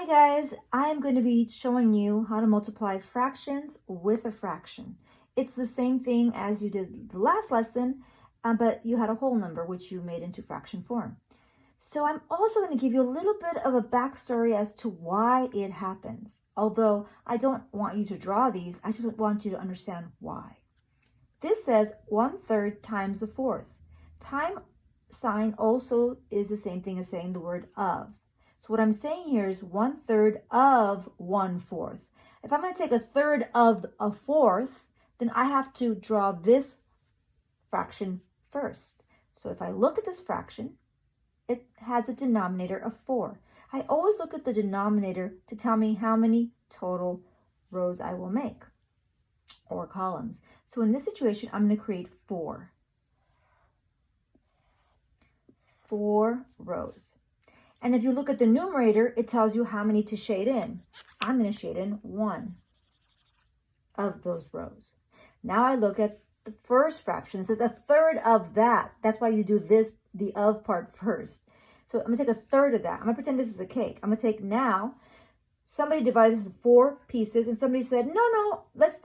Hi guys, I'm going to be showing you how to multiply fractions with a fraction. It's the same thing as you did the last lesson, but you had a whole number which you made into fraction form. So I'm also going to give you a little bit of a backstory as to why it happens. Although I don't want you to draw these, I just want you to understand why. This says 1/3 times a fourth. Time sign also is the same thing as saying the word of. So what I'm saying here is 1/3 of 1/4. If I'm going to take a third of a fourth, then I have to draw this fraction first. So if I look at this fraction, it has a denominator of 4. I always look at the denominator to tell me how many total rows I will make, or columns. So in this situation, I'm going to create 4 rows. And if you look at the numerator, it tells you how many to shade in. I'm going to shade in 1 of those rows. Now I look at the first fraction. It says a third of that. That's why you do this, the of part first. So I'm going to take a third of that. I'm going to pretend this is a cake. I'm going to take now, somebody divided this into 4 pieces, and somebody said, no, let's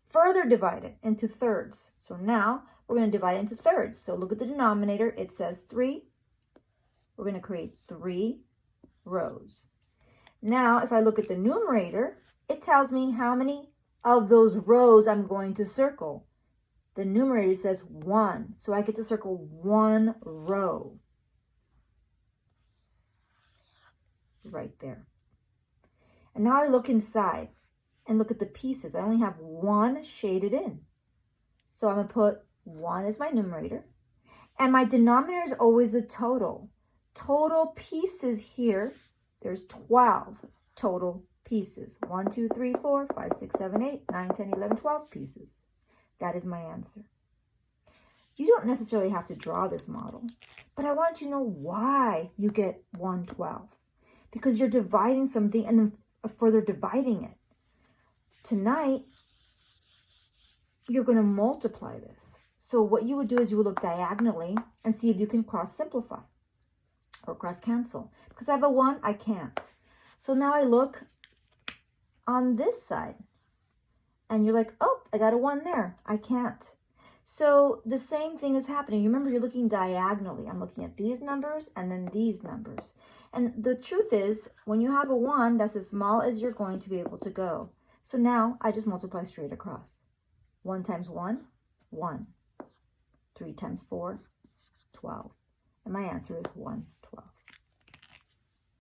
further divide it into thirds. So now we're going to divide it into thirds. So look at the denominator. It says 3. We're going to create 3 rows. Now, if I look at the numerator, it tells me how many of those rows I'm going to circle. The numerator says 1, so I get to circle 1 row right there. And now I look inside and look at the pieces. I only have 1 shaded in. So I'm going to put 1 as my numerator. And my denominator is always a total. Total pieces here, there's 12 total pieces. 1, 2, 3, 4, 5, 6, 7, 8, 9, 10, 11, 12 pieces. That is my answer. You don't necessarily have to draw this model, but I want you to know why you get 1/12. Because you're dividing something and then further dividing it. Tonight, you're going to multiply this. So what you would do is you would look diagonally and see if you can cross simplify or cross cancel. Because I have a 1, I can't. So now I look on this side and you're like, oh, I got a 1 there. I can't. So the same thing is happening. You remember, you're looking diagonally. I'm looking at these numbers and then these numbers. And the truth is, when you have a 1, that's as small as you're going to be able to go. So now I just multiply straight across. 1 times 1, 1. 3 times 4, 12. And my answer is 1.